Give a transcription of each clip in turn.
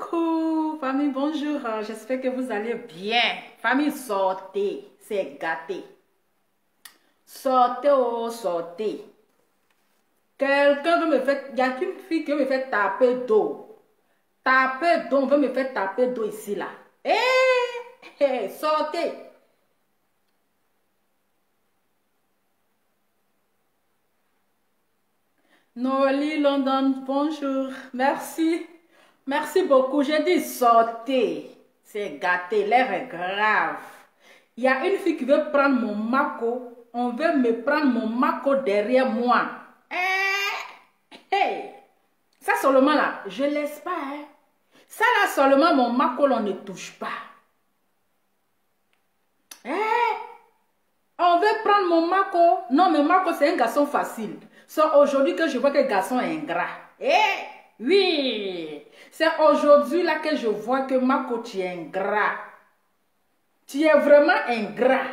Coucou, famille, bonjour. J'espère que vous allez bien. Famille, sortez, c'est gâté. Sortez, oh, sortez. Quelqu'un veut me faire... Il y a une fille qui veut me faire taper d'eau. Taper d'eau, on veut me faire taper d'eau ici, là. Sortez. Noli London, bonjour. Merci. Merci beaucoup. J'ai dit sortez. C'est gâté, l'air est grave. Il y a une fille qui veut prendre mon mako. On veut me prendre mon mako derrière moi. Ça seulement là, je laisse pas. Ça là seulement, mon mako, on ne touche pas. On veut prendre mon mako. Non, mais Mako, c'est un garçon facile. C'est aujourd'hui que je vois que le garçon est ingrat. Oui. C'est aujourd'hui là que je vois que Mako, tu es ingrat. Tu es vraiment ingrat.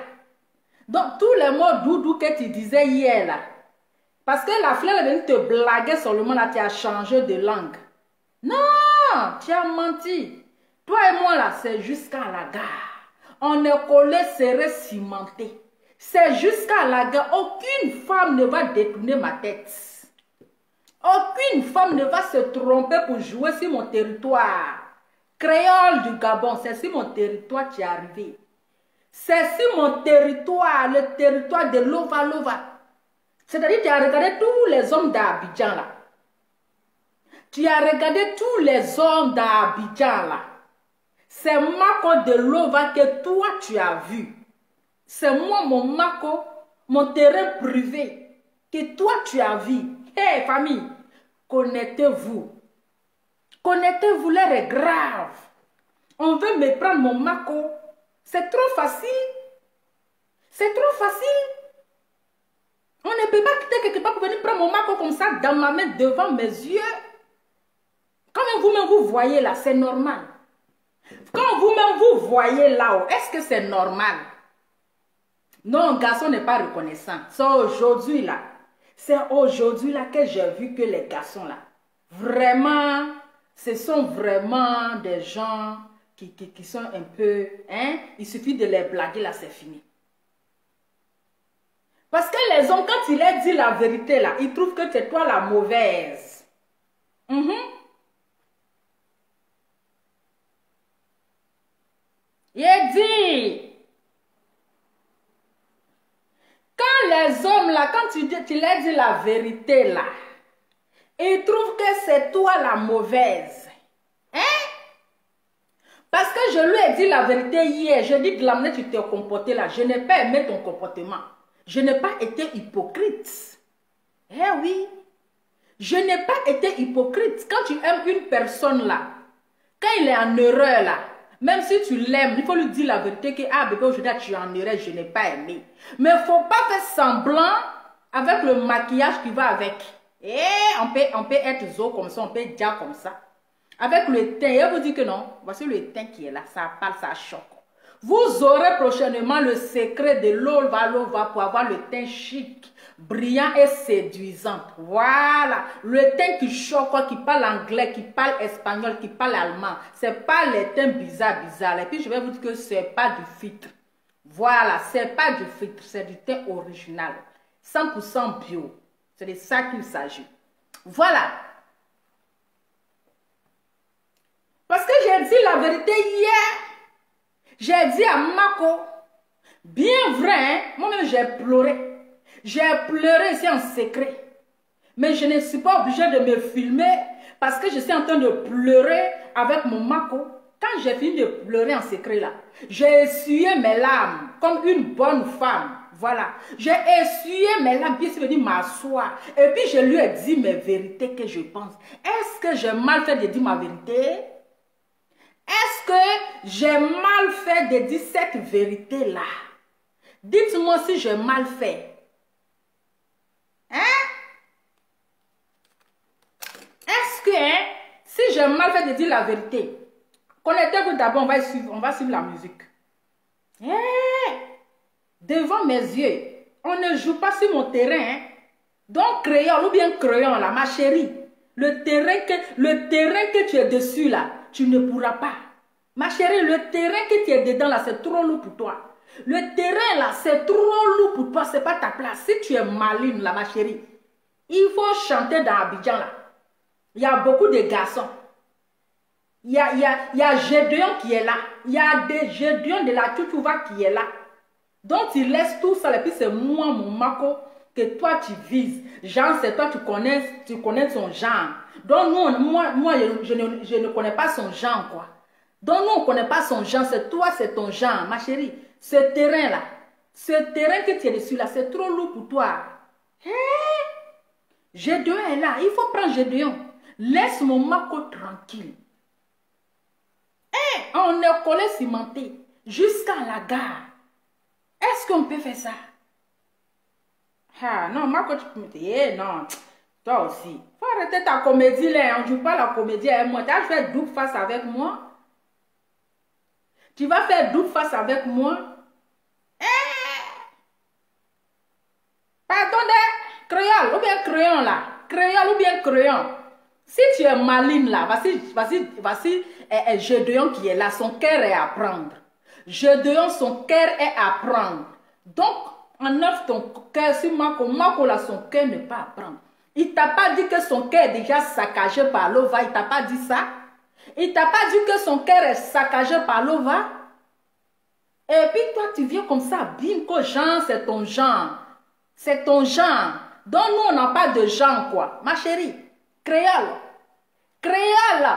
Donc, tous les mots doudou que tu disais hier là. Parce que la fleur est venue te blaguer seulement là, tu as changé de langue. Non, tu as menti. Toi et moi là, c'est jusqu'à la gare. On est collés, serrés, cimentés. C'est jusqu'à la gare. Aucune femme ne va détourner ma tête. Aucune femme ne va se tromper pour jouer sur mon territoire. Créole du Gabon, c'est sur mon territoire que tu es arrivé. C'est sur mon territoire, le territoire de Lova Lova. C'est-à-dire que tu as regardé tous les hommes d'Abidjan là. Tu as regardé tous les hommes d'Abidjan là. C'est Mako de Lova que toi tu as vu. C'est moi, mon Mako, mon terrain privé que toi tu as vu. Hé famille, connectez-vous. Connectez-vous, l'air est grave. On veut me prendre mon Mako. C'est trop facile. C'est trop facile. On ne peut pas quitter quelque part pour venir prendre mon Mako comme ça dans ma main devant mes yeux. Quand vous-même vous voyez là, c'est normal. Quand vous-même vous voyez là-haut, est-ce que c'est normal? Non, garçon n'est pas reconnaissant. C'est aujourd'hui là. C'est aujourd'hui là que j'ai vu que les garçons là, vraiment, ce sont vraiment des gens qui sont un peu, il suffit de les blaguer là, c'est fini. Parce que les hommes, quand il leur dit la vérité là, ils trouvent que c'est toi la mauvaise. Il dit, quand les hommes là, quand tu leur dis la vérité là, ils trouvent que c'est toi la mauvaise. Parce que je lui ai dit la vérité hier, je dis de la manière que tu t'es comporté là, je n'ai pas aimé ton comportement. Je n'ai pas été hypocrite. Oui. Je n'ai pas été hypocrite. Quand tu aimes une personne là, quand il est en erreur là, même si tu l'aimes, il faut lui dire la vérité que, bébé, aujourd'hui tu es en erreur, je n'ai pas aimé. Mais il ne faut pas faire semblant avec le maquillage qui va avec. On peut être zo comme ça, on peut dire comme ça. Avec le teint, et vous dit que non, voici le teint qui est là, ça parle, ça choque. Vous aurez prochainement le secret de Lova Lova pour avoir le teint chic, brillant et séduisant. Voilà, le teint qui choque, qui parle anglais, qui parle espagnol, qui parle allemand. C'est pas les teints bizarres. Et puis je vais vous dire que c'est pas du filtre. Voilà, c'est pas du filtre, c'est du teint original. 100% bio. C'est de ça qu'il s'agit. Voilà. Parce que j'ai dit la vérité hier. J'ai dit à Mako, bien vrai, moi-même j'ai pleuré. J'ai pleuré ici en secret. Mais je ne suis pas obligée de me filmer parce que je suis en train de pleurer avec mon Mako. Quand j'ai fini de pleurer en secret là, j'ai essuyé mes larmes comme une bonne femme. Voilà. J'ai essuyé mes larmes, puis je suis venue m'asseoir. Et puis je lui ai dit mes vérités que je pense. Est-ce que j'ai mal fait de dire ma vérité? Est-ce que j'ai mal fait de dire cette vérité-là? Dites-moi si j'ai mal fait. Est-ce que si j'ai mal fait de dire la vérité, connectez-vous d'abord, on va suivre la musique. Devant mes yeux, on ne joue pas sur mon terrain. Donc crayon ou bien crayon là, ma chérie. Le terrain que tu es dessus là, tu ne pourras pas. Ma chérie, le terrain que tu es dedans là, c'est trop lourd pour toi. Le terrain là, c'est trop lourd pour toi, c'est pas ta place. Si tu es maligne là, ma chérie, il faut chanter dans Abidjan là. Il y a beaucoup de garçons. Il y a Gédéon qui est là. Il y a des Gédéon de la Tutuva qui est là. Donc tu laisses tout ça et puis c'est moi, mon Mako, que toi tu vises. Genre, c'est toi, tu connais son genre. Donc nous, moi je ne connais pas son genre, quoi. Donc nous, on ne connaît pas son genre. C'est toi, c'est ton genre, ma chérie. Ce terrain-là, ce terrain que tu es dessus là, c'est trop lourd pour toi. Hey! Gédéon est là. Il faut prendre Gédéon. Laisse mon Mako tranquille. Hey, on est collé cimenté jusqu'à la gare. Est-ce qu'on peut faire ça? Ah non, Mako, tu peux me dire, non, toi aussi. Faut arrêter ta comédie là. On ne joue pas la comédie avec moi. Tu vas faire double face avec moi. Tu vas faire double face avec moi. Pardon, créole ou bien crayon là. Créole ou bien crayon. Si tu es maligne là, voici Gédéon qui est là. Son cœur est à prendre. Gédéon, son cœur est à prendre. Donc, enlève ton cœur sur Mako. Mako là, son cœur n'est pas à prendre. Il t'a pas dit que son cœur est déjà saccagé par l'ova. Il t'a pas dit ça. Il t'a pas dit que son cœur est saccagé par l'ova. Et puis toi, tu viens comme ça, bim, que genre, c'est ton genre. C'est ton genre. Donc nous, on n'a pas de genre, quoi. Ma chérie, créole. Créole.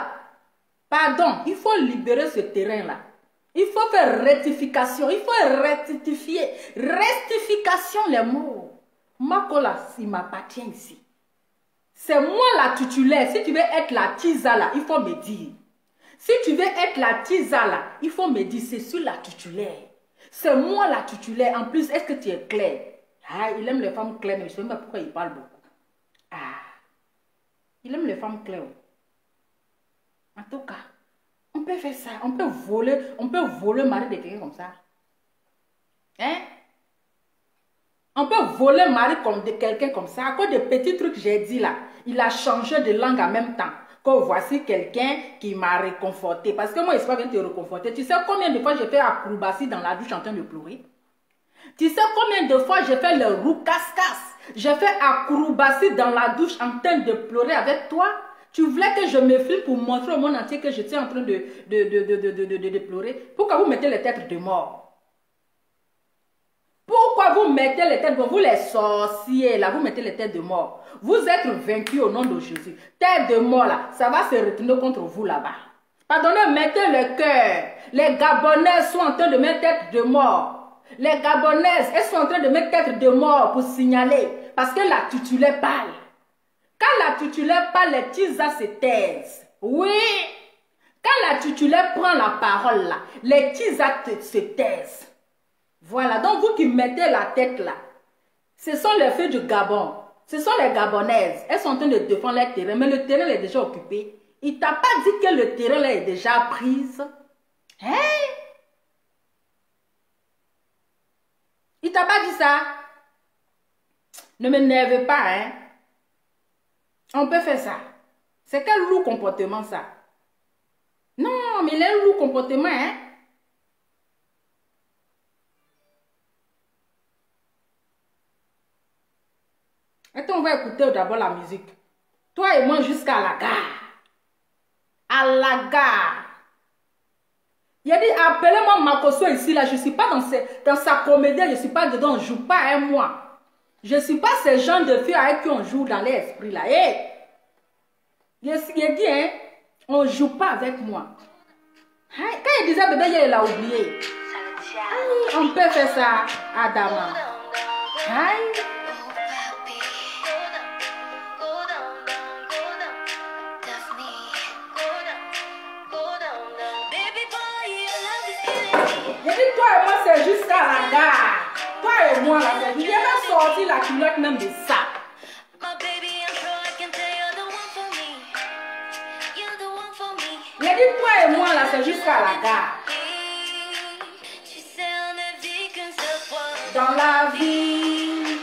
Pardon, il faut libérer ce terrain-là. Il faut faire rectification. Il faut rectifier. Rectification, les mots. Makola, il m'appartient ici. C'est moi la titulaire. Si tu veux être la Tizala, il faut me dire. Si tu veux être la Tizala, il faut me dire, c'est sur la titulaire. C'est moi la titulaire. En plus, est-ce que tu es clair? Ah, il aime les femmes claires, mais je ne sais même pas pourquoi il parle beaucoup. Ah, il aime les femmes claires. En tout cas, on peut faire ça. On peut voler le mari de quelqu'un comme ça. Hein? On peut voler le mari de quelqu'un comme ça. À cause des petits trucs que j'ai dit là, il a changé de langue en même temps. Que voici quelqu'un qui m'a réconforté. Parce que moi, je ne suis pas bien te réconforter. Tu sais combien de fois j'ai fait acrobatie dans la douche en train de pleurer? Tu sais combien de fois j'ai fait le roux casse-casse? J'ai fait acrobatie dans la douche en train de pleurer avec toi? Tu voulais que je me filme pour montrer au monde entier que j'étais en train de pleurer? Pourquoi vous mettez les têtes de mort? Pourquoi vous mettez les têtes de mort? Vous les sorciers là, vous mettez les têtes de mort. Vous êtes vaincus au nom de Jésus. Tête de mort là, ça va se retourner contre vous là-bas. Pardonnez, mettez le cœur. Les Gabonaises sont en train de mettre tête de mort. Les Gabonaises, elles sont en train de mettre tête de mort pour signaler. Parce que la titulaire parle. Quand la titulaire parle, les Tizas se taisent. Oui. Quand la titulaire prend la parole là, les Tizas se taisent. Voilà. Donc vous qui mettez la tête là, ce sont les filles du Gabon. Ce sont les Gabonaises. Elles sont en train de défendre leur terrain, mais le terrain est déjà occupé. Il t'a pas dit que le terrain là est déjà pris. Hein? Il t'a pas dit ça? Ne m'énerve pas, hein? On peut faire ça. C'est quel lourd comportement, ça? Non, mais il a un lourd comportement, hein? Attends, on va écouter d'abord la musique. Toi et moi jusqu'à la gare. À la gare. Il a dit, appelez-moi Makoso ici, là. Je ne suis pas dans sa comédie, je ne suis pas dedans, on ne joue pas avec moi. Je ne suis pas ce genre de filles avec qui on joue dans l'esprit, là. Hey! Il a dit, hein, on ne joue pas avec moi. Hein? Quand il disait bébé, il l'a oublié. Aïe, on peut faire ça, Adama. Aïe. J'ai dit, toi et moi, c'est jusqu'à la gare. Toi et moi, là, c'est juste. J'ai même sorti la culotte même de ça. J'ai dit, toi et moi, là, c'est jusqu'à la gare. Dans la vie.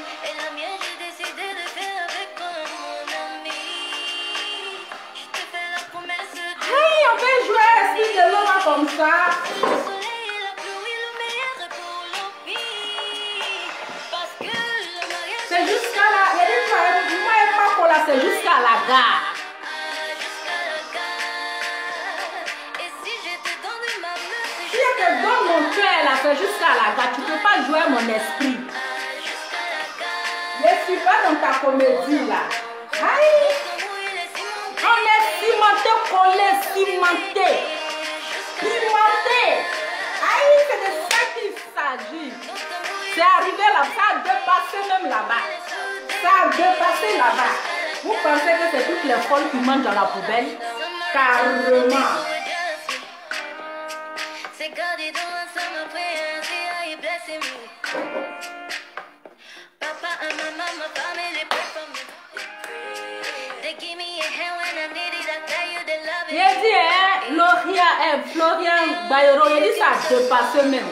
Hey, on peut jouer. comme ça. C'est jusqu'à là. Il y a des fois, moi et Marco là, c'est jusqu'à la gare. Si je te donne mon cœur là, c'est jusqu'à la gare. Tu ne peux pas jouer mon esprit. Je ne suis pas dans ta comédie là. Aïe. On est cimenté, collé, cimenté. Pimenté. Aïe, c'est de ça qu'il s'agit. C'est arrivé là, ça a dépassé même là-bas. Ça a dépassé là-bas. Vous pensez que c'est toutes les folles qui mangent dans la poubelle? Carrément. Il a dit, Florian Bayrou, il a dit ça a dépassé même.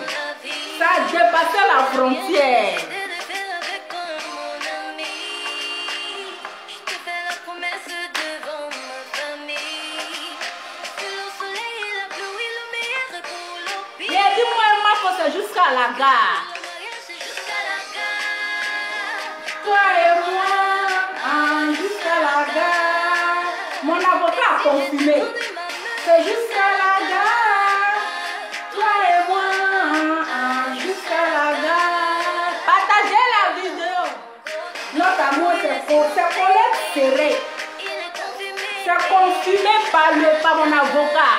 Ça a dépassé la frontière. Il a dit, moi et Marco, c'est jusqu'à la gare. Toi et moi, jusqu'à la gare. Mon avocat a confirmé. C'est jusqu'à la gare. Toi et moi, jusqu'à la gare. Partagez la vidéo. Notre amour, c'est collègue serré. C'est confirmé par mon avocat.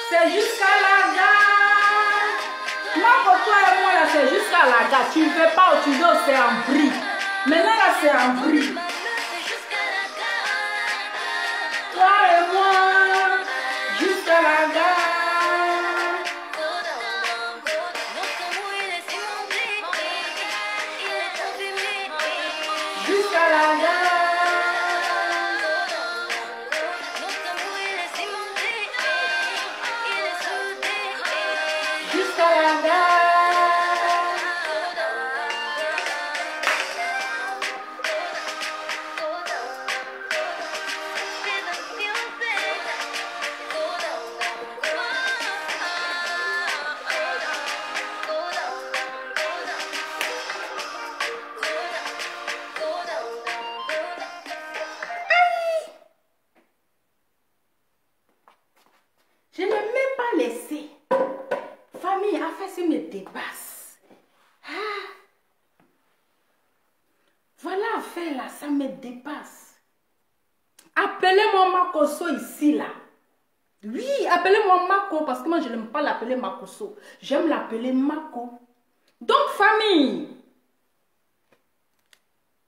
C'est jusqu'à la gare. Moi, pour toi et moi, là, c'est jusqu'à la gare. Tu ne veux pas ou tu veux, c'est en bris. Maintenant, là, c'est en bris. Toi et moi, jusqu'à la gare. Jusqu'à la gare. Je ne l'ai même pas laissé. Famille, a fait ce me dépasse. Ah. Voilà, affaire là, ça me dépasse. Appelez-moi Makoso ici, là. Oui, appelez-moi Mako, parce que moi, je n'aime pas l'appeler Makoso. J'aime l'appeler Mako. Donc, famille,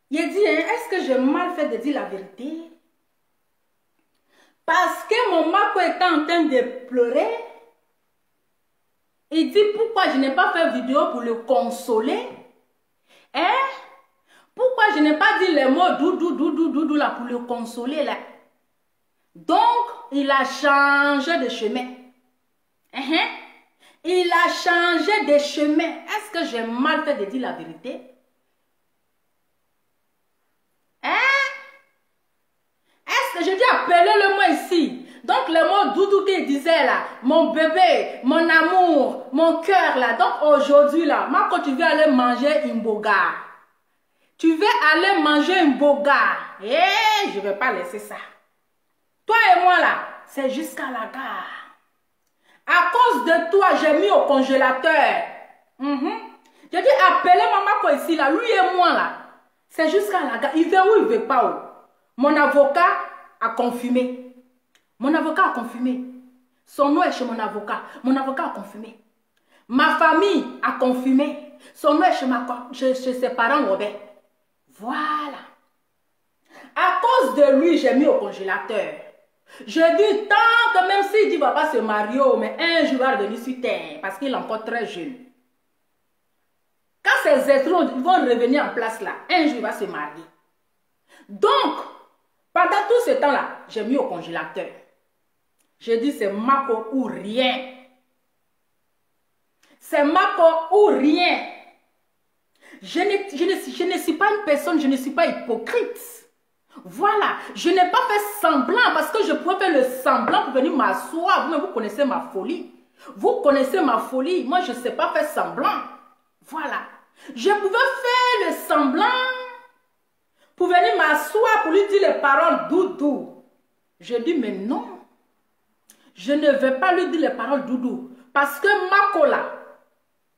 il a dit, hein, est-ce que j'ai mal fait de dire la vérité? Parce que mon Mako était en train de pleurer. Il dit, pourquoi je n'ai pas fait vidéo pour le consoler? Hein? Pourquoi je n'ai pas dit les mots doudou là pour le consoler là? Donc, il a changé de chemin. Il a changé de chemin. Est-ce que j'ai mal fait de dire la vérité? Hein? Est-ce que je dis appelez-le moi ici? Donc, le mot doudou qu'il disait là, mon bébé, mon amour, mon cœur là. Donc, aujourd'hui là, moi quand tu veux aller manger une boga, tu veux aller manger une boga, je ne vais pas laisser ça. Toi et moi là, c'est jusqu'à la gare. À cause de toi, j'ai mis au congélateur. J'ai dit appelez maman ici là, lui et moi là. C'est jusqu'à la gare. Il veut ou il ne veut pas où? Mon avocat a confirmé. Mon avocat a confirmé. Son nom est chez mon avocat. Mon avocat a confirmé. Ma famille a confirmé. Son nom est chez ses parents Robert. Voilà. À cause de lui, j'ai mis au congélateur. Je dis tant que même s'il dit qu'il ne va pas se marier, mais un jour il va revenir sur terre parce qu'il est encore très jeune. Quand ces étrons vont revenir en place là, un jour il va se marier. Donc, pendant tout ce temps-là, j'ai mis au congélateur. J'ai dit c'est Mako ou rien. C'est Mako ou rien. Je ne suis pas une personne, je ne suis pas hypocrite. Voilà, je n'ai pas fait semblant parce que je pouvais faire le semblant pour venir m'asseoir. Vous connaissez ma folie. Vous connaissez ma folie. Moi, je ne sais pas faire semblant. Voilà. Je pouvais faire le semblant pour venir m'asseoir, pour lui dire les paroles doudou. Je dis, mais non. Je ne vais pas lui dire les paroles doudou. Parce que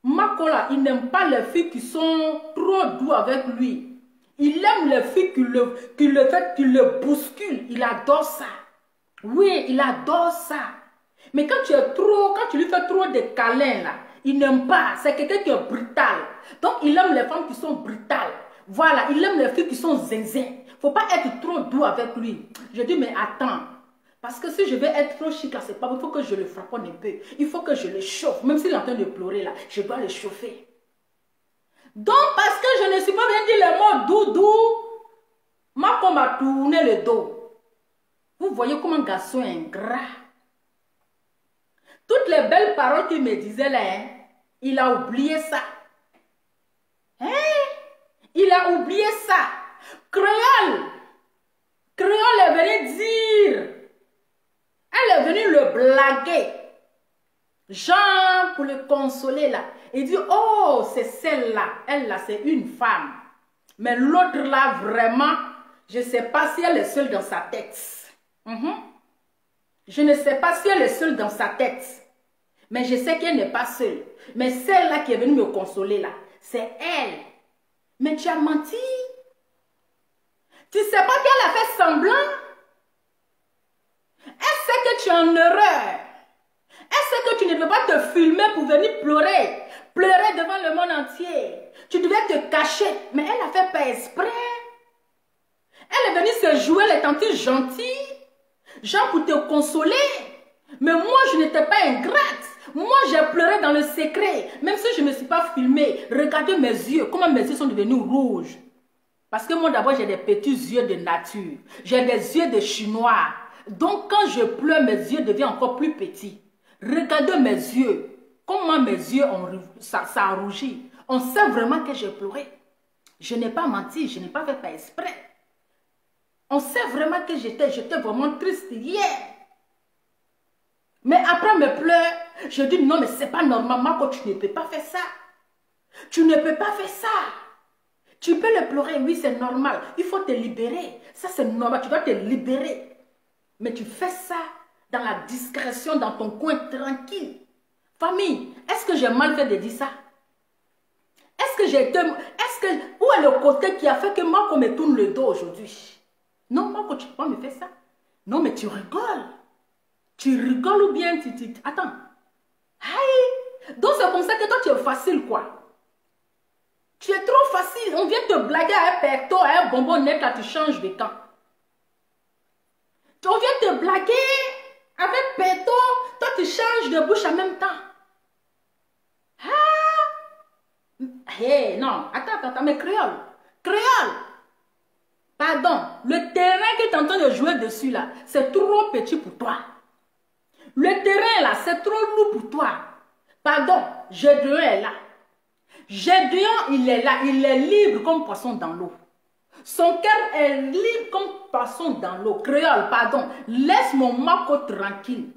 Mako là, il n'aime pas les filles qui sont trop douces avec lui. Il aime les filles qui le bousculent. Il adore ça. Oui, il adore ça. Mais quand tu lui fais trop de câlins là, il n'aime pas. C'est quelqu'un qui est brutal. Donc, il aime les femmes qui sont brutales. Voilà, il aime les filles qui sont zinzin. Il ne faut pas être trop doux avec lui. Je dis, mais attends. Parce que si je vais être trop chic là, c'est pas bon. Il faut que je le frapponne un peu. Il faut que je le chauffe. Même s'il est en train de pleurer là, je dois le chauffer. Donc, parce que je ne suis pas bien dit les mots doudou, Mako m'a tourné le dos. Vous voyez comment un garçon est ingrat. Toutes les belles paroles qu'il me disait là, hein, il a oublié ça. Hein? Il a oublié ça. Créole est venue dire. Elle est venue le blaguer. Jean, pour le consoler là. Il dit, oh, c'est celle-là. Elle là, c'est une femme. Mais l'autre là, vraiment, je ne sais pas si elle est seule dans sa tête. Je ne sais pas si elle est seule dans sa tête. Mais je sais qu'elle n'est pas seule. Mais celle-là qui est venue me consoler là, c'est elle. Mais tu as menti. Tu ne sais pas qu'elle a fait semblant. Elle sait que tu es en erreur. Elle sait que tu ne peux pas te filmer pour venir pleurer. Pleurer devant le monde entier. Tu devais te cacher. Mais elle a fait pas exprès. Elle est venue se jouer les tantes gentilles. Genre pour te consoler. Mais moi, je n'étais pas ingrate. Moi, j'ai pleuré dans le secret. Même si je ne me suis pas filmée. Regardez mes yeux. Comment mes yeux sont devenus rouges. Parce que moi, d'abord, j'ai des petits yeux de nature. J'ai des yeux de chinois. Donc, quand je pleure, mes yeux deviennent encore plus petits. Regardez mes yeux. Comment mes yeux ont ça a rougi. On sait vraiment que j'ai pleuré. Je n'ai pas menti. Je n'ai pas fait par exprès. On sait vraiment que j'étais vraiment triste hier. Mais après mes pleurs, je dis non, mais c'est pas normal. Mako, tu ne peux pas faire ça. Tu ne peux pas faire ça. Tu peux le pleurer, oui, c'est normal. Il faut te libérer. Ça, c'est normal. Tu dois te libérer. Mais tu fais ça dans la discrétion, dans ton coin tranquille. Famille, est-ce que j'ai mal fait de dire ça? Où est le côté qui a fait que Mako me tourne le dos aujourd'hui? Non, Mako, tu ne peux pas me faire ça. Non, mais tu rigoles. Tu rigoles ou bien tu... Attends. Aïe. Donc c'est comme ça que toi tu es facile, quoi. Tu es trop facile. On vient te blaguer à un pecto, à un bonbon net, là tu changes de camp. On vient te blaguer avec pecto, toi tu changes de bouche en même temps. Ah. Hey, non. Attends, mais créole. Pardon, le terrain que tu es en train de jouer dessus là, c'est trop petit pour toi. Le terrain là, c'est trop lourd pour toi. Pardon, Gédéon est là. Gédéon, il est là, il est libre comme poisson dans l'eau. Son cœur est libre comme poisson dans l'eau. Créole, pardon, laisse mon Mako tranquille.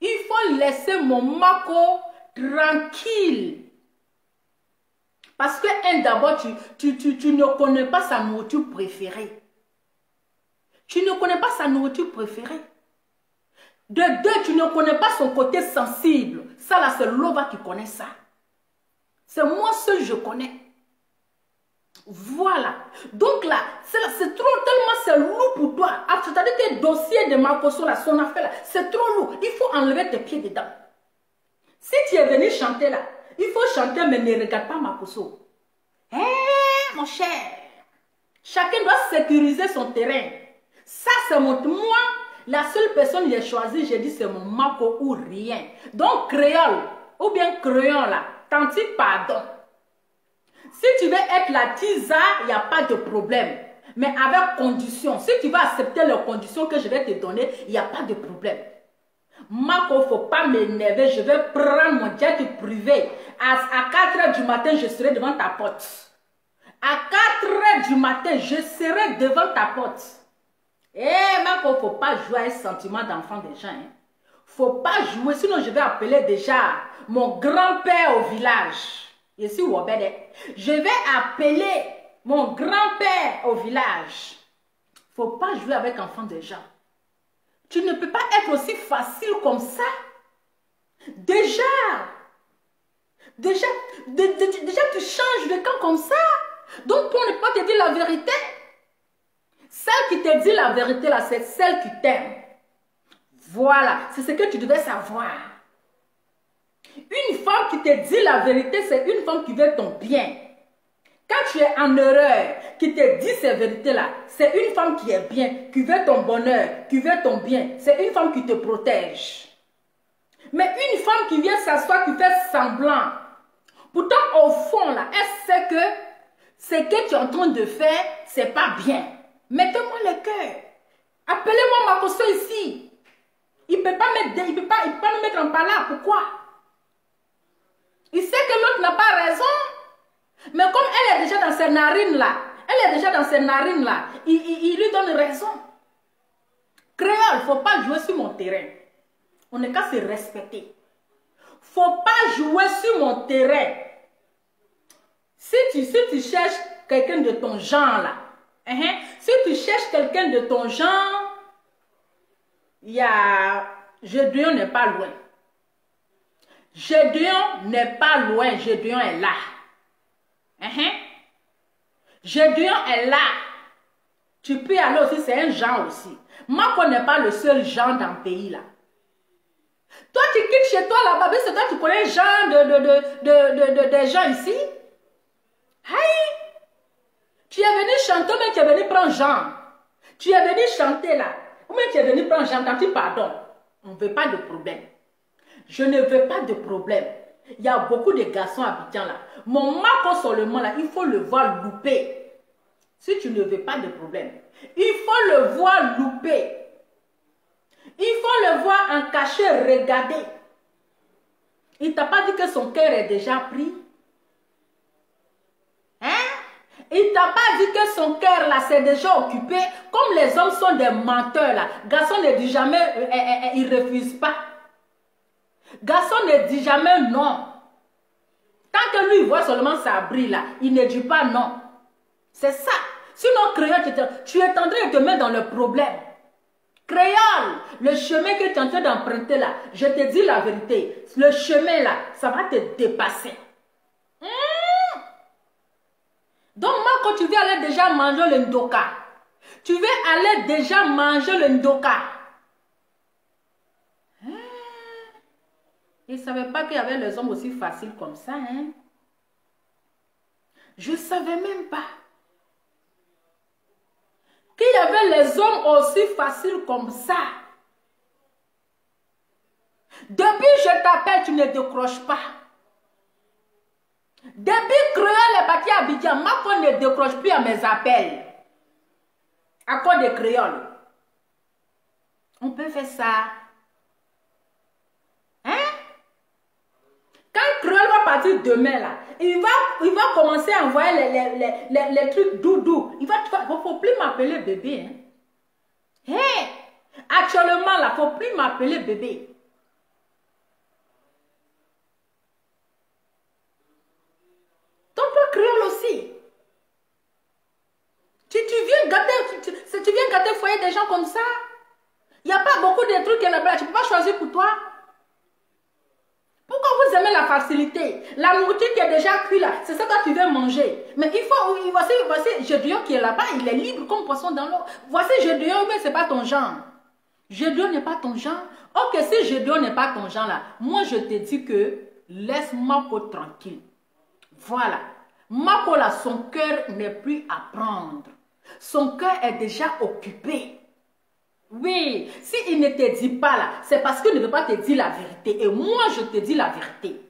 Il faut laisser mon Mako tranquille. Parce que d'abord, tu ne connais pas sa nourriture préférée. Tu ne connais pas sa nourriture préférée. De deux, tu ne connais pas son côté sensible. Ça là, c'est Lova qui connaît ça. C'est moi seul je connais. Voilà. Donc là, c'est trop, tellement c'est lourd pour toi. C'est-à-dire tes dossiers de Makoso, là, son affaire là, c'est trop lourd. Il faut enlever tes pieds dedans. Si tu es venu chanter là, il faut chanter, mais ne regarde pas Makoso. Hé, mon cher. Chacun doit sécuriser son terrain. Ça, c'est moi. La seule personne que j'ai choisie, j'ai dit c'est mon Mako ou rien. Donc créole, ou bien crayon là, tanti pardon. Si tu veux être la tisa, il n'y a pas de problème. Mais avec condition. Si tu vas accepter les conditions que je vais te donner, il n'y a pas de problème. Mako, il ne faut pas m'énerver. Je vais prendre mon jet privé. À 4 h du matin, je serai devant ta porte. À 4 h du matin, je serai devant ta porte. Eh, Mako, il ne faut pas jouer à un sentiment d'enfant des gens. Il ne faut pas jouer, sinon je vais appeler déjà mon grand-père au village. Ici, je vais appeler mon grand-père au village. Il ne faut pas jouer avec enfants des gens. Tu ne peux pas être aussi facile comme ça. Déjà, tu changes de camp comme ça. Donc, pour ne pas te dire la vérité, celle qui te dit la vérité, là, c'est celle qui t'aime. Voilà, c'est ce que tu devais savoir. Une femme qui te dit la vérité, c'est une femme qui veut ton bien. Quand tu es en erreur, qui te dit ces vérités-là, c'est une femme qui est bien, qui veut ton bonheur, qui veut ton bien. C'est une femme qui te protège. Mais une femme qui vient s'asseoir, qui fait semblant, pourtant au fond, là, elle sait que ce que tu es en train de faire, c'est pas bien. Mettez-moi le cœur. Appelez-moi Makosso ici. Il ne peut pas nous mettre en parlant. Pourquoi? Il sait que l'autre n'a pas raison. Mais comme elle est déjà dans ses narines là, il lui donne raison. Créole, il ne faut pas jouer sur mon terrain. On n'est qu'à se respecter. Il ne faut pas jouer sur mon terrain. Si tu cherches quelqu'un de ton genre là, si tu cherches quelqu'un de ton genre, Gédéon n'est pas loin. Gédéon n'est pas loin, Gédéon est là. Gédéon est là. Tu peux aller aussi, c'est un genre aussi. Mako n'est pas le seul genre dans le pays là. Toi, tu quittes chez toi là-bas, c'est toi, tu connais le genre des gens ici. Hey! Tu es venu chanter, mais tu es venu prendre Jean. Tu es venu chanter là. Ou bien tu es venu prendre Jean, tu pardon. On ne veut pas de problème. Je ne veux pas de problème. Il y a beaucoup de garçons habitants là. Mon Mako seulement là, il faut le voir louper. Si tu ne veux pas de problème, il faut le voir louper. Il faut le voir en cachet regarder. Il t'a pas dit que son cœur est déjà pris? Il t'a pas dit que son cœur là c'est déjà occupé. Comme les hommes sont des menteurs là. Garçon ne dit jamais, il refuse pas. Garçon ne dit jamais non. Tant que lui il voit seulement sa brille là, il ne dit pas non. C'est ça. Sinon créole, tu es en train de te mettre dans le problème. Créole, le chemin que tu es en train d'emprunter là, je te dis la vérité, le chemin là, ça va te dépasser. Donc moi, quand tu veux aller déjà manger le ndoka, tu veux aller déjà manger le ndoka. Il ne savait pas qu'il y avait les hommes aussi faciles comme ça. Je ne savais même pas qu'il y avait les hommes aussi faciles comme ça. Depuis que je t'appelle, tu ne décroches pas. Depuis que Créole est parti à Abidjan, Mako ne décroche plus à mes appels. À cause de Créole. On peut faire ça. Quand Créole va partir demain, là, il va commencer à envoyer les trucs doudou. Il ne faut plus m'appeler bébé. Actuellement, là, il ne faut plus m'appeler bébé. Créole aussi. Tu viens gâter le foyer des gens comme ça. Il n'y a pas beaucoup de trucs là-bas. Tu ne peux pas choisir pour toi. Pourquoi vous aimez la facilité? La nourriture qui est déjà cuite là, c'est ça que tu veux manger. Mais il faut, voici Gédéon qui est là-bas, il est libre comme poisson dans l'eau. Voici Gédéon, mais ce n'est pas ton genre. Gédéon n'est pas ton genre. Ok, si Gédéon n'est pas ton genre là, moi je te dis que laisse Mako tranquille. Voilà. Mako là, son cœur n'est plus à prendre. Son cœur est déjà occupé. Oui, s'il ne te dit pas là, c'est parce qu'il ne veut pas te dire la vérité. Et moi, je te dis la vérité.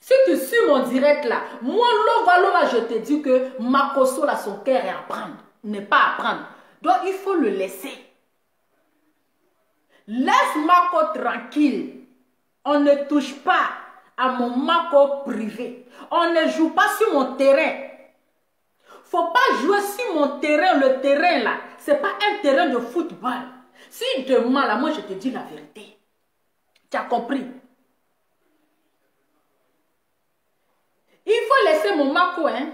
Si tu suis mon direct là, moi, Lova, je te dis que Makoso là, son cœur est à prendre. N'est pas à prendre. Donc, il faut le laisser. Laisse Mako tranquille. On ne touche pas à mon Mako privé. On ne joue pas sur mon terrain. Faut pas jouer sur mon terrain. Le terrain là, c'est pas un terrain de football. Si demain là, moi je te dis la vérité. Tu as compris? Il faut laisser mon Mako, hein.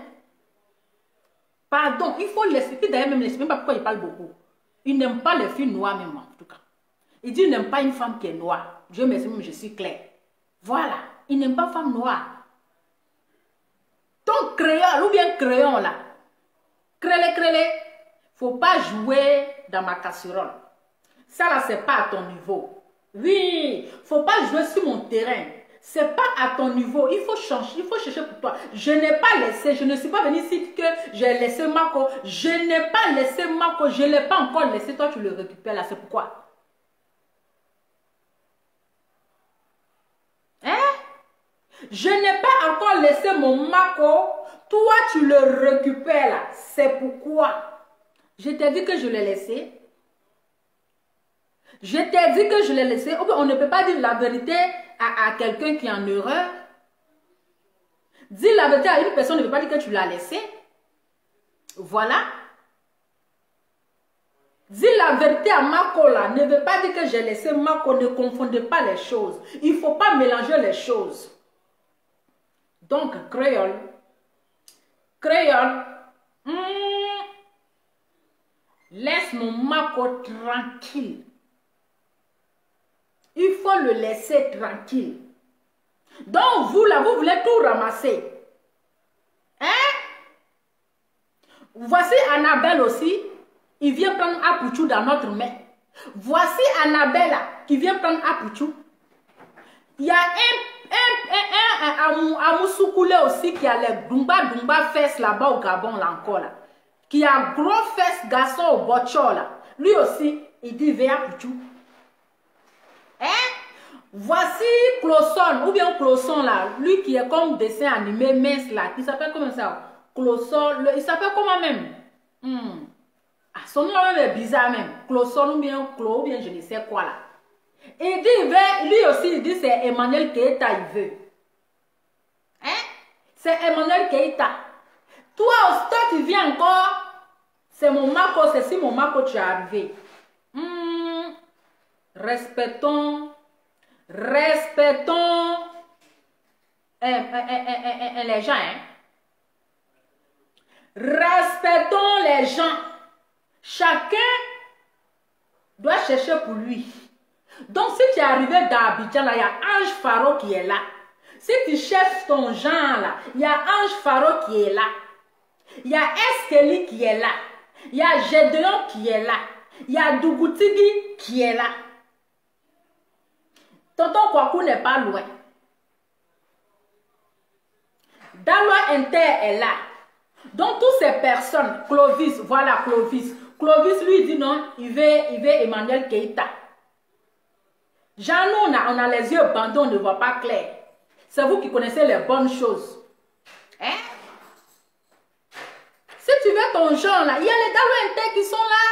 Pardon, il faut laisser. Puis d'ailleurs, même, je ne sais même pas pourquoi il parle beaucoup. Il n'aime pas les filles noires, même en tout cas. Il dit qu'il n'aime pas une femme qui est noire. Dieu merci, même je suis claire. Voilà, il n'aime pas femme noire. Ton créole ou bien crayon là. Crélé. Faut pas jouer dans ma casserole. Ça là, c'est pas à ton niveau. Oui, faut pas jouer sur mon terrain. C'est pas à ton niveau. Il faut changer, il faut chercher pour toi. Je n'ai pas laissé, je ne suis pas venue ici que j'ai laissé Mako. Je n'ai pas laissé Mako, je ne l'ai pas encore laissé. Toi, tu le récupères là, c'est pourquoi? Hein? Je n'ai pas encore laissé mon Mako. Toi, tu le récupères là. C'est pourquoi? Je t'ai dit que je l'ai laissé. Je t'ai dit que je l'ai laissé. On ne peut pas dire la vérité à quelqu'un qui est en erreur. Dire la vérité à une personne ne veut pas dire que tu l'as laissé. Voilà. Dire la vérité à Mako là ne veut pas dire que j'ai laissé Mako. Ne confondez pas les choses. Il ne faut pas mélanger les choses. Donc, créole. Laisse mon Mako tranquille. Il faut le laisser tranquille. Donc, vous, là, vous voulez tout ramasser. Hein? Voici Annabelle aussi. Il vient prendre Apuchou dans notre main. Voici Annabelle qui vient prendre Apuchou. Il y a un Amoussoukoulé aussi qui a les Dumba fesses là-bas au Gabon, là encore. Là. Qui a gros fesses garçon au Botcho, là. Lui aussi, il dit viens Apuchou. Hein? Voici Closson, ou bien Closson là, lui qui est comme dessin animé mince là, qui s'appelle comment ça? Closson, il s'appelle comment même? Ah, son nom même est bizarre même. Closson ou bien Clo, ou bien je ne sais quoi là. Il dit, lui aussi, il dit c'est Emmanuel Keita, il veut. Hein? C'est Emmanuel Keita. Toi, tu viens encore, c'est mon Mako, c'est si mon Mako tu es arrivé. Respectons les gens. Hein? Respectons les gens. Chacun doit chercher pour lui. Donc, si tu es arrivé dans Abidjan, il y a Ange Faro qui est là. Si tu cherches ton genre, là, il y a Ange Faro qui est là. Il y a Eskeli qui est là. Il y a Gédéon qui est là. Il y a Dougoutigi qui est là. Tonton Kwaku n'est pas loin. Daloa Inter est là. Donc, toutes ces personnes, Clovis, voilà Clovis. Clovis, lui, dit non, il veut Emmanuel Keita. Jean, nous, on a les yeux bandés, on ne voit pas clair. C'est vous qui connaissez les bonnes choses. Hein? Si tu veux ton genre, là, il y a les Daloa Inter qui sont là.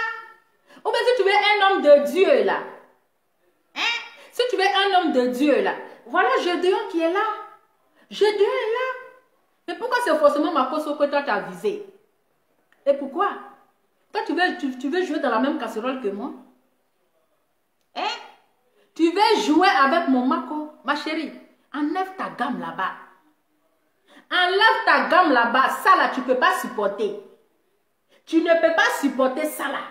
Ou bien si tu veux un homme de Dieu, là. Hein? Si tu veux un homme de Dieu, là. Voilà Gédéon qui est là. Gédéon est là. Mais pourquoi c'est forcément Makoso que toi t'as visé? Et pourquoi? Toi, tu veux jouer dans la même casserole que moi? Hein? Tu veux jouer avec mon Mako? Ma chérie, enlève ta gamme là-bas. Enlève ta gamme là-bas. Ça là, tu ne peux pas supporter. Tu ne peux pas supporter ça là.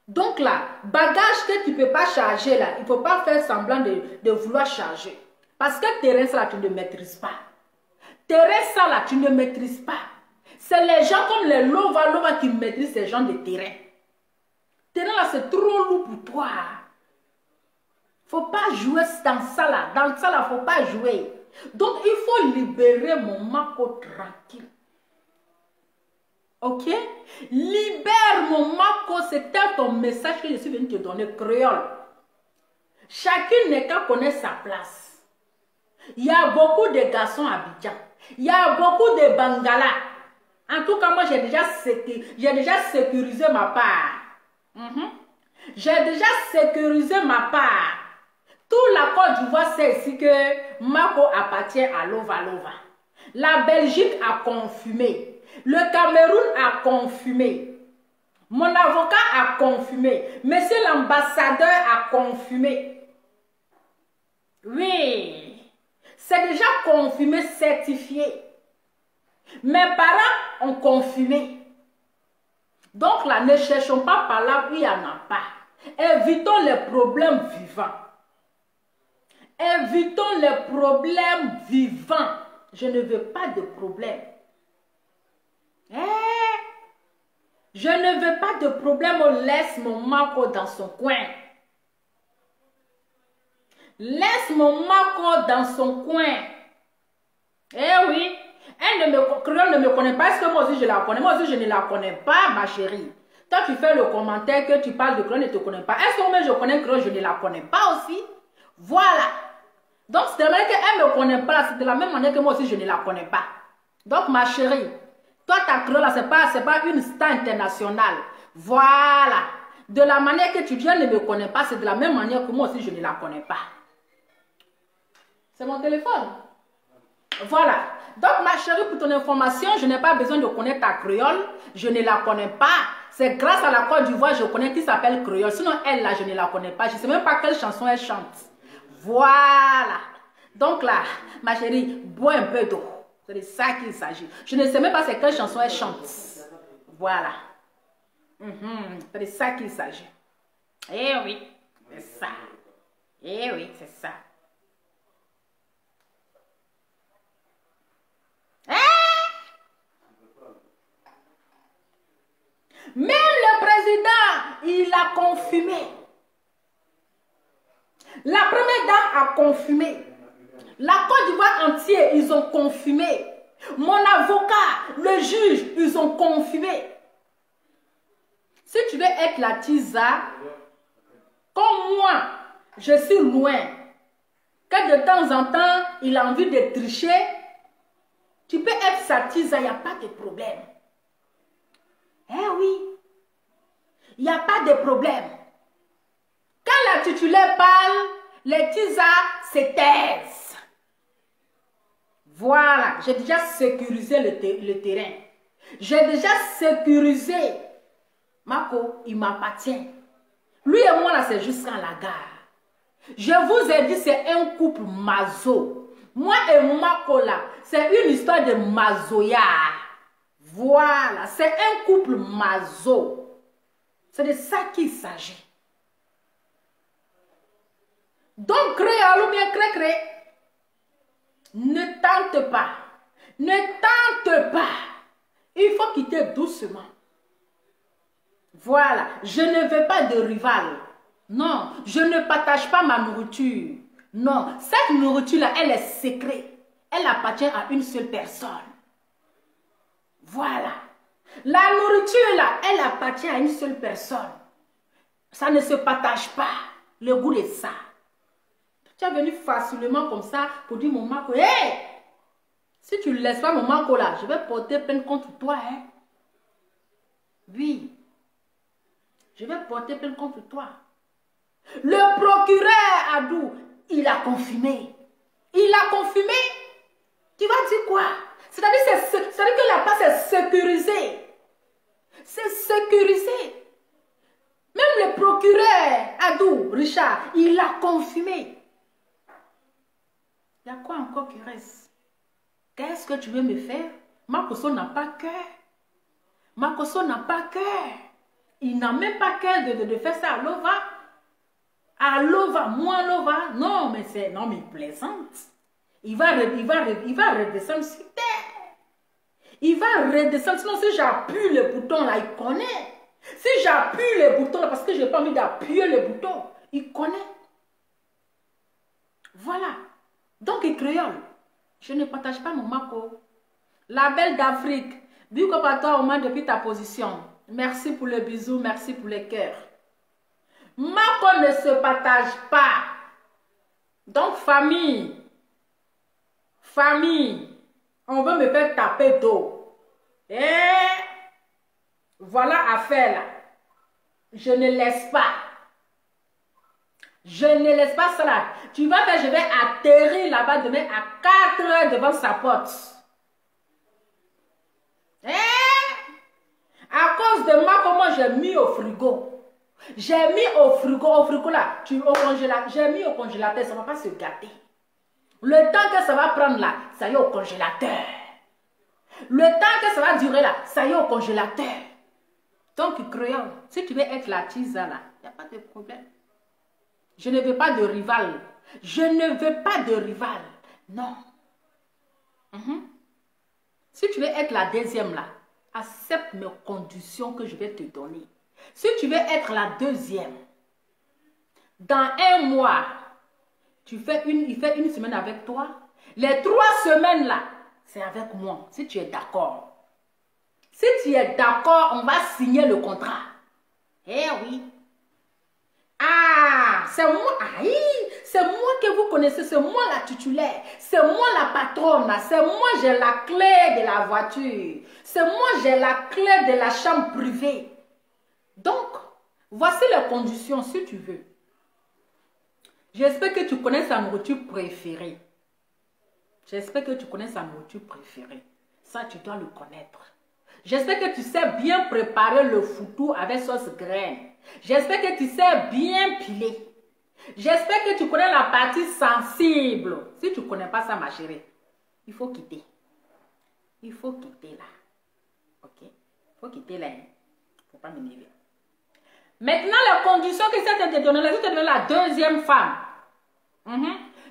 Donc là, bagage que tu ne peux pas charger là, il ne faut pas faire semblant de vouloir charger. Parce que terrain ça là, tu ne maîtrises pas. Terrain ça là, tu ne maîtrises pas. C'est les gens comme les Lova qui maîtrisent ces gens de terrain. Terrain là, c'est trop lourd pour toi. Faut pas jouer dans ça là. Dans ça là, faut pas jouer. Donc, il faut libérer mon Mako tranquille. Ok? Libère mon Mako, c'était ton message que je suis venu te donner, créole. Chacune n'est qu'à connaître sa place. Il y a beaucoup de garçons à Abidjan. Il y a beaucoup de Bangala. En tout cas, moi, j'ai déjà sécurisé ma part. J'ai déjà sécurisé ma part. Tout la Côte d'Ivoire sait ici que Mako appartient à Lova Lova. La Belgique a confirmé. Le Cameroun a confirmé. Mon avocat a confirmé. Monsieur l'ambassadeur a confirmé. Oui. C'est déjà confirmé, certifié. Mes parents ont confirmé. Donc là, ne cherchons pas par là où il n'y en a pas. Évitons les problèmes vivants. Évitons les problèmes vivants. Je ne veux pas de problème. Je ne veux pas de problème. On laisse mon Mako dans son coin. Laisse mon Mako dans son coin. Eh oui. Elle ne me connaît pas. Est-ce que moi aussi je la connais? Moi aussi je ne la connais pas, ma chérie. Toi tu fais le commentaire que tu parles de Créole, ne te connais pas. Est-ce que moi je connais Créole, je ne la connais pas aussi? Voilà. Donc c'est de la manière qu'elle ne me connaît pas. C'est de la même manière que moi aussi je ne la connais pas. Donc ma chérie, toi ta Créole là, c'est pas une star internationale. Voilà. De la manière que tu viens ne me connais pas, c'est de la même manière que moi aussi je ne la connais pas. C'est mon téléphone. Voilà. Donc, ma chérie, pour ton information, je n'ai pas besoin de connaître ta créole. Je ne la connais pas. C'est grâce à la Côte d'Ivoire que je connais qui s'appelle créole. Sinon, elle, là, je ne la connais pas. Je ne sais même pas quelle chanson elle chante. Voilà. Donc là, ma chérie, bois un peu d'eau. C'est de ça qu'il s'agit. Je ne sais même pas c'est quelle chanson elle chante. Voilà. C'est de ça qu'il s'agit. Eh oui, c'est ça. Eh oui, c'est ça. Même le président, il a confirmé. La première dame a confirmé. La Côte d'Ivoire entière, ils ont confirmé. Mon avocat, le juge, ils ont confirmé. Si tu veux être la Tisa, comme moi, je suis loin, que de temps en temps, il a envie de tricher, tu peux être sa Tisa, il n'y a pas de problème. Eh oui, il n'y a pas de problème. Quand la titulaire parle, les tisas se taisent. Voilà, j'ai déjà sécurisé le terrain. J'ai déjà sécurisé. Mako, il m'appartient. Lui et moi, là, c'est jusqu'à la gare. Je vous ai dit, c'est un couple mazo. Moi et Mako, là, c'est une histoire de mazoya. Voilà, c'est un couple mazo. C'est de ça qu'il s'agit. Donc, créole ou bien cré-cré, ne tente pas. Ne tente pas. Il faut quitter doucement. Voilà, je ne veux pas de rival. Non, je ne partage pas ma nourriture. Non, cette nourriture-là, elle est secrète. Elle appartient à une seule personne. Voilà. La nourriture là, elle appartient à une seule personne. Ça ne se partage pas. Le goût de ça. Tu es venu facilement comme ça pour dire mon Mako, hé, si tu ne laisses pas mon Mako là, je vais porter plainte contre toi. Hein? Oui. Je vais porter plainte contre toi. Le procureur Adou, il a confirmé. Il a confirmé. Tu vas dire quoi? C'est-à-dire que la place est sécurisée. C'est sécurisé. Même le procureur Adou, Richard, il a confirmé. Il y a quoi encore qui reste? Qu'est-ce que tu veux me faire? Makoso n'a pas cœur. Makoso n'a pas cœur. Il n'a même pas cœur de faire ça à Lova. À Lova, moi Lova. Non, mais c'est... Non, mais il plaisante. Il va redescendre sur terre. Il va redescendre. Sinon, si j'appuie le bouton là, il connaît. Si j'appuie le bouton là, parce que je n'ai pas envie d'appuyer le bouton, il connaît. Voilà. Donc, il créole. Je ne partage pas mon Mako. La belle d'Afrique. Big up à toi, au moins depuis ta position. Merci pour le bisou, merci pour les cœurs. Mako ne se partage pas. Donc, famille, on veut me faire taper d'eau. Et voilà affaire là. Je ne laisse pas. Je ne laisse pas cela. Tu vas faire, je vais atterrir là-bas demain à 4 heures devant sa porte. À cause de moi, comment j'ai mis au frigo. J'ai mis au frigo là, au congélateur. J'ai mis au congélateur, ça ne va pas se gâter. Le temps que ça va prendre là, ça y est au congélateur. Le temps que ça va durer là, ça y est au congélateur. Donc, créole, si tu veux être la tisa là, il n'y a pas de problème. Je ne veux pas de rival. Je ne veux pas de rival. Non. Si tu veux être la deuxième là, accepte mes conditions que je vais te donner. Si tu veux être la deuxième, dans un mois, il fait une semaine avec toi. Les 3 semaines là, c'est avec moi. Si tu es d'accord. Si tu es d'accord, on va signer le contrat. Eh oui. Ah, c'est moi. Aïe, c'est moi que vous connaissez. C'est moi la titulaire. C'est moi la patronne. C'est moi, j'ai la clé de la voiture. C'est moi, j'ai la clé de la chambre privée. Donc, voici les conditions si tu veux. J'espère que tu connais sa nourriture préférée. J'espère que tu connais sa nourriture préférée. Ça, tu dois le connaître. J'espère que tu sais bien préparer le foutou avec sauce graine. J'espère que tu sais bien piler. J'espère que tu connais la partie sensible. Si tu ne connais pas ça, ma chérie, il faut quitter. Il faut quitter là. Ok? Il faut quitter là. Il ne faut pas m'énerver. Maintenant, les conditions que ça te donne, là, tu deviens la deuxième femme.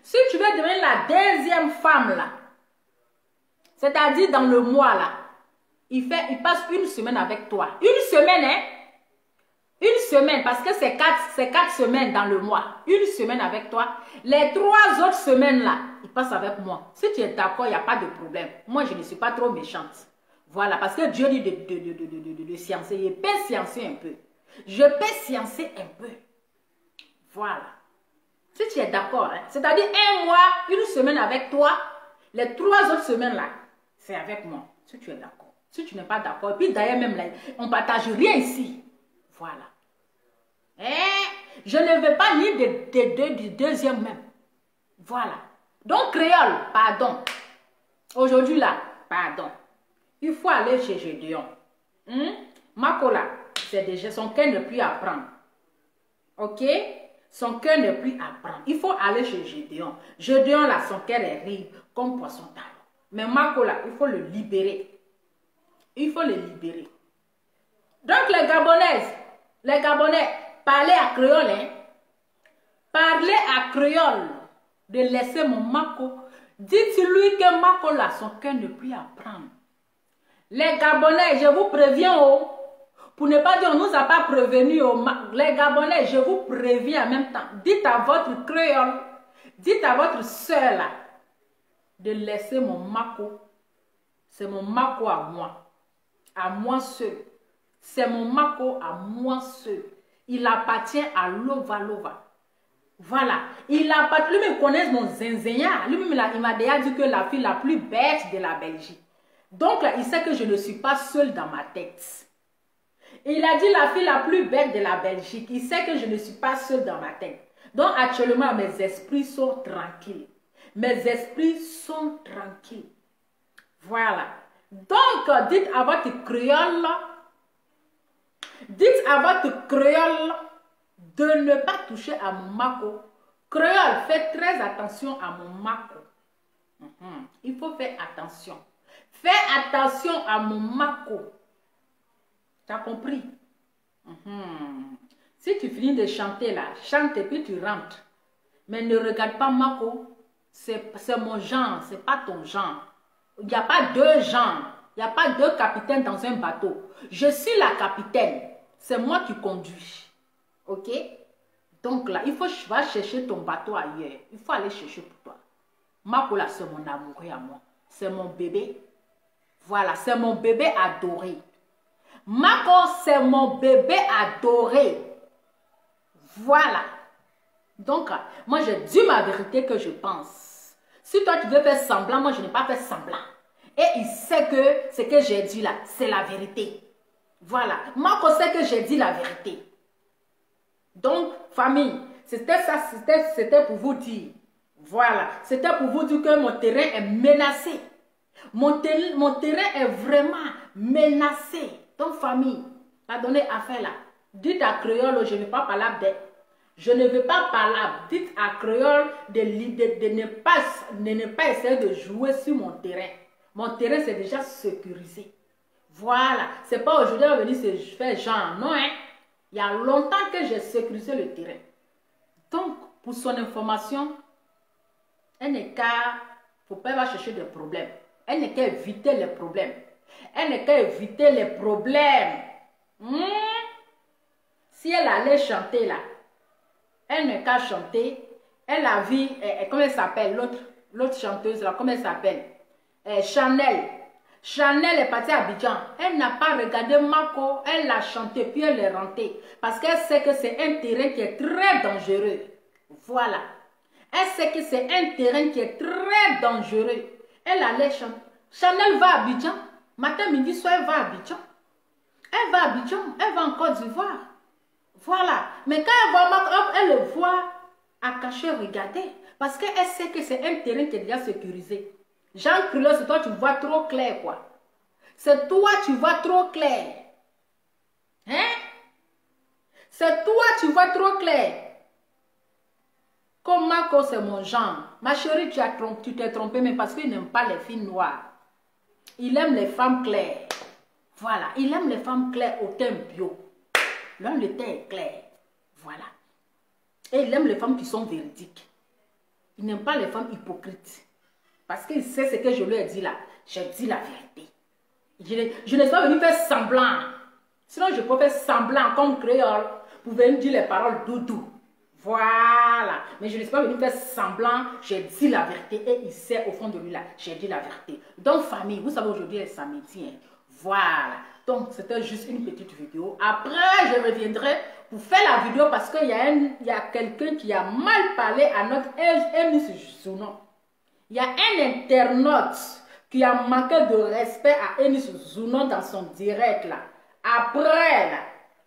Si tu veux devenir la deuxième femme là, c'est-à-dire dans le mois là, il passe une semaine avec toi. Une semaine, hein? Une semaine, parce que c'est 4 semaines dans le mois. Une semaine avec toi. Les 3 autres semaines là, il passe avec moi. Si tu es d'accord, il n'y a pas de problème. Moi, je ne suis pas trop méchante. Voilà, parce que Dieu dit de sciencer. Je peux sciencer un peu. Je peux sciencer un peu. Voilà. Si tu es d'accord, hein? C'est-à-dire un mois, une semaine avec toi. Les 3 autres semaines là, c'est avec moi. Si tu es d'accord. Si tu n'es pas d'accord, et puis d'ailleurs même là, on ne partage rien ici. Voilà. Je ne veux pas ni de deuxième même. Voilà. Donc créole, pardon. Aujourd'hui là, pardon. Il faut aller chez Gédéon. Makola, c'est déjà son cœur ne plus à prendre. Ok? Son cœur ne plus à prendre. Il faut aller chez Gédéon. Gédéon là, son cœur est rive comme poisson talon. Mais Makola, il faut le libérer. Il faut le libérer. Donc les Gabonais, parlez à créole. Hein? Parlez à créole. De laisser mon Mako. Dites-lui que Mako là, son cœur ne plus à prendre. Les Gabonais, je vous préviens, oh, pour ne pas dire on ne nous a pas prévenu, oh, les Gabonais, je vous préviens en même temps. Dites à votre créole, dites à votre soeur là, de laisser mon Mako. C'est mon Mako à moi. À moi seul. C'est mon Mako à moi seul. Il appartient à Lova Lova. Voilà. Il appartient. Lui-même connaît mon zinzéa. Lui-même, il m'a déjà dit que la fille la plus bête de la Belgique. Donc là, il sait que je ne suis pas seule dans ma tête. Il a dit la fille la plus bête de la Belgique. Il sait que je ne suis pas seule dans ma tête. Donc actuellement, mes esprits sont tranquilles. Mes esprits sont tranquilles. Voilà. Donc, dites à votre créole, de ne pas toucher à mon Mako. Créole, faites très attention à mon Mako. Il faut faire attention. Fais attention à mon Mako. Tu as compris? Si tu finis de chanter là, chante et puis tu rentres. Mais ne regarde pas Mako. C'est mon genre, c'est pas ton genre. Il n'y a pas 2 genres. Il n'y a pas 2 capitaines dans un bateau. Je suis la capitaine. C'est moi qui conduis. Ok? Donc là, il faut va chercher ton bateau ailleurs. Il faut aller chercher pour toi. Mako là, c'est mon amour à moi. C'est mon bébé. Voilà, c'est mon bébé adoré. Marco, c'est mon bébé adoré. Voilà. Donc, moi, je dis ma vérité que je pense. Si toi, tu veux faire semblant, moi, je n'ai pas fait semblant. Et il sait que ce que j'ai dit là, c'est la vérité. Voilà. Marco sait que j'ai dit la vérité. Donc, famille, c'était ça, c'était pour vous dire. Voilà. C'était pour vous dire que mon terrain est menacé. Mon terrain est vraiment menacé. Donc, famille, pardonnez affaire là. Dites à Créole, je ne vais pas parler de... Je ne veux pas parler. Dites à Créole de ne pas essayer de jouer sur mon terrain. Mon terrain, c'est déjà sécurisé. Voilà. C'est pas aujourd'hui on va venir se faire genre. Non, hein. Il y a longtemps que j'ai sécurisé le terrain. Donc, pour son information, elle n'est qu'à... faut pas aller chercher des problèmes. Elle n'est qu'à éviter les problèmes. Elle n'est qu'à éviter les problèmes. Si elle allait chanter là, elle n'est qu'à chanter. Elle a vu, comment elle s'appelle, l'autre chanteuse là, comment elle s'appelle? Chanel. Chanel est partie à Abidjan. Elle n'a pas regardé Marco, elle l'a chanté, puis elle est rentrée. Parce qu'elle sait que c'est un terrain qui est très dangereux. Voilà. Elle sait que c'est un terrain qui est très dangereux. Elle allait chanter. Chanel va à Abidjan. Matin, midi, soir, elle va à Abidjan. Elle va à Abidjan, elle va en Côte d'Ivoire. Voilà. Mais quand elle voit Marco, elle le voit à cacher, regarder. Parce qu'elle sait que c'est un terrain qui est déjà sécurisé. Jean Cruleux, c'est toi, tu vois trop clair, quoi. C'est toi, tu vois trop clair. Hein? C'est toi, tu vois trop clair. Comme Marco, c'est mon genre. Ma chérie, tu t'es trompée, mais parce qu'il n'aime pas les filles noires. Il aime les femmes claires. Voilà. Il aime les femmes claires au teint bio. L'un, le teint est clair. Voilà. Et il aime les femmes qui sont véridiques. Il n'aime pas les femmes hypocrites. Parce qu'il sait ce que je lui ai dit là. J'ai dit la vérité. Je ne suis pas venu faire semblant. Sinon, je peux faire semblant comme créole pour venir dire les paroles doudou. Voilà. Mais je ne suis pas venu faire semblant. J'ai dit la vérité et il sait au fond de lui là. J'ai dit la vérité. Donc, famille, vous savez, aujourd'hui est samedi. Hein. Voilà. Donc, c'était juste une petite vidéo. Après, je reviendrai pour faire la vidéo parce qu'il y a quelqu'un qui a mal parlé à notre émission Zounon. Il y a un internaute qui a manqué de respect à Enis Zounon dans son direct là. Après, là,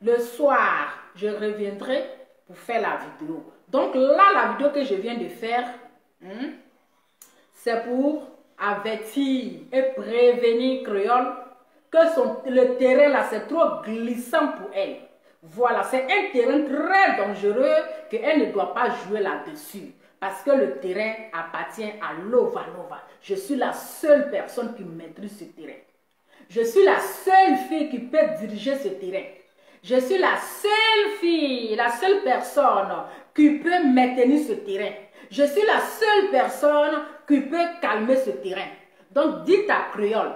le soir, je reviendrai pour faire la vidéo. Donc là, la vidéo que je viens de faire, c'est pour avertir et prévenir Créole que le terrain là, c'est trop glissant pour elle. Voilà, c'est un terrain très dangereux qu'elle ne doit pas jouer là-dessus. Parce que le terrain appartient à Lova Lova. Je suis la seule personne qui maîtrise ce terrain. Je suis la seule fille qui peut diriger ce terrain. Je suis la seule fille, la seule personne qui peut maintenir ce terrain. Je suis la seule personne qui peut calmer ce terrain. Donc dites à Créole,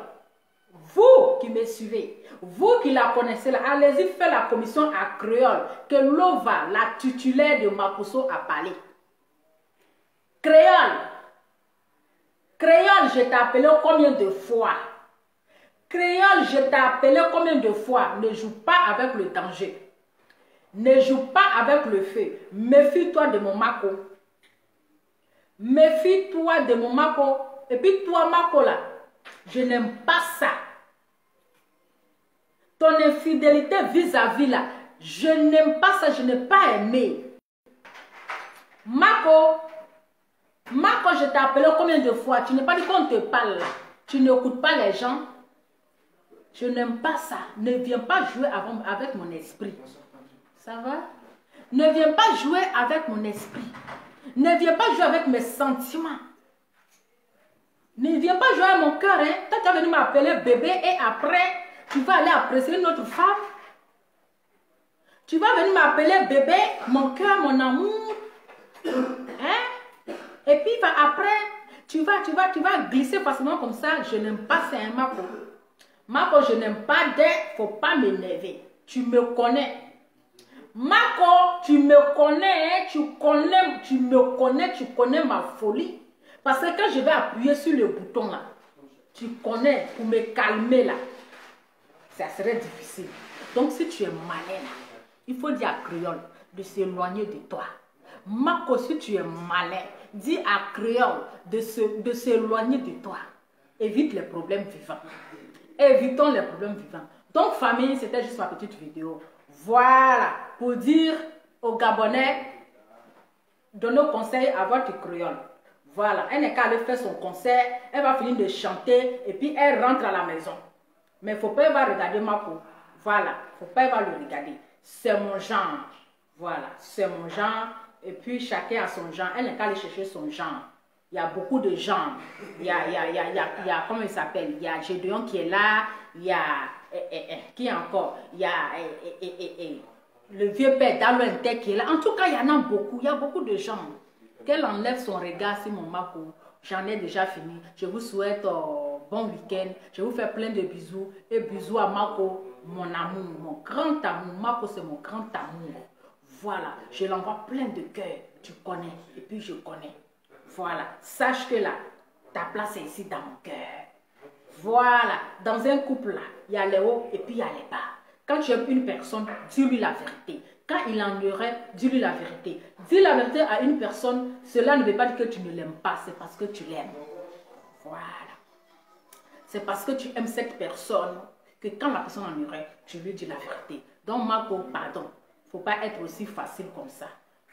vous qui me suivez, vous qui la connaissez là, allez-y faire la commission à Créole que Lova, la titulaire de Mapuso, a parlé. Créole, je t'ai appelé combien de fois? Créole, je t'ai appelé combien de fois? Ne joue pas avec le danger. Ne joue pas avec le feu. Méfie-toi de mon Marco. Méfie-toi de mon Marco. Et puis toi, Marco, là, je n'aime pas ça. Ton infidélité vis-à-vis, là, je n'aime pas ça, je n'ai pas aimé. Marco, je t'ai appelé combien de fois? Tu n'es pas dit qu'on te parle là. Tu n'écoutes pas les gens. Je n'aime pas ça. Ne viens pas jouer avec mon esprit. Ça va? Ne viens pas jouer avec mon esprit. Ne viens pas jouer avec mes sentiments. Ne viens pas jouer avec mon cœur. Hein? Toi, tu as venu m'appeler bébé et après, tu vas aller apprécier une autre femme. Tu vas venir m'appeler bébé, mon cœur, mon amour. Hein? Et puis après, tu vas glisser facilement comme ça. Je n'aime pas ça, hein, Marco. Marco, je n'aime pas d'air, faut pas m'énerver. Tu me connais. Marco, tu me connais, hein, tu me connais, tu connais ma folie. Parce que quand je vais appuyer sur le bouton là, Tu connais, pour me calmer là, ça serait difficile. Donc si tu es malin là, il faut dire à Créole de s'éloigner de toi. Mako, si tu es malin, dis à Créole de s'éloigner de toi. Évite les problèmes vivants. Évitons les problèmes vivants. Donc famille, c'était juste ma petite vidéo. Voilà, pour dire aux Gabonais, donner conseil à votre Créole. Voilà, elle n'est qu'à aller faire son concert, elle va finir de chanter et puis elle rentre à la maison. Mais il ne faut pas regarder Mako. Voilà, il ne faut pas le regarder. C'est mon genre. Voilà, c'est mon genre. Et puis chacun a son genre. Elle n'est qu'à aller chercher son genre. Il y a beaucoup de genres. Il y a comment il s'appelle? Il y a Gédéon qui est là. Il y a, qui encore? Il y a le vieux père Dalouinté qui est là. En tout cas, il y en a beaucoup. Il y a beaucoup de gens. Qu'elle enlève son regard sur mon Mako. J'en ai déjà fini. Je vous souhaite bon week-end. Je vous fais plein de bisous. Et bisous à Mako, mon amour, mon grand amour. Mako, c'est mon grand amour. Voilà, je l'envoie plein de cœur. Tu connais. Et puis je connais. Voilà, sache que là, ta place est ici dans mon cœur. Voilà, dans un couple là, il y a les hauts et puis il y a les bas. Quand tu aimes une personne, dis-lui la vérité. Quand il en aurait, dis-lui la vérité. Dis la vérité à une personne, cela ne veut pas dire que tu ne l'aimes pas, c'est parce que tu l'aimes. Voilà. C'est parce que tu aimes cette personne que quand la personne en aurait, tu lui dis la vérité. Donc, Mako, pardon, il ne faut pas être aussi facile comme ça.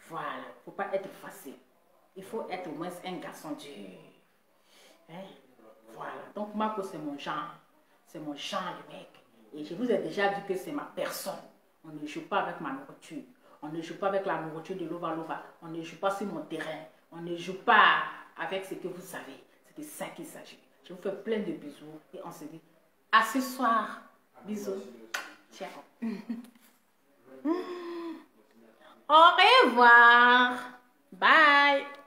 Voilà, il ne faut pas être facile. Il faut être au moins un garçon dur. Hein? Voilà. Donc, Mako, c'est mon genre. C'est mon genre, le mec. Et je vous ai déjà dit que c'est ma personne. On ne joue pas avec ma nourriture. On ne joue pas avec la nourriture de Lova Lova. On ne joue pas sur mon terrain. On ne joue pas avec ce que vous savez. C'est de ça qu'il s'agit. Je vous fais plein de bisous. Et on se dit à ce soir. Bisous. Ciao. Au revoir.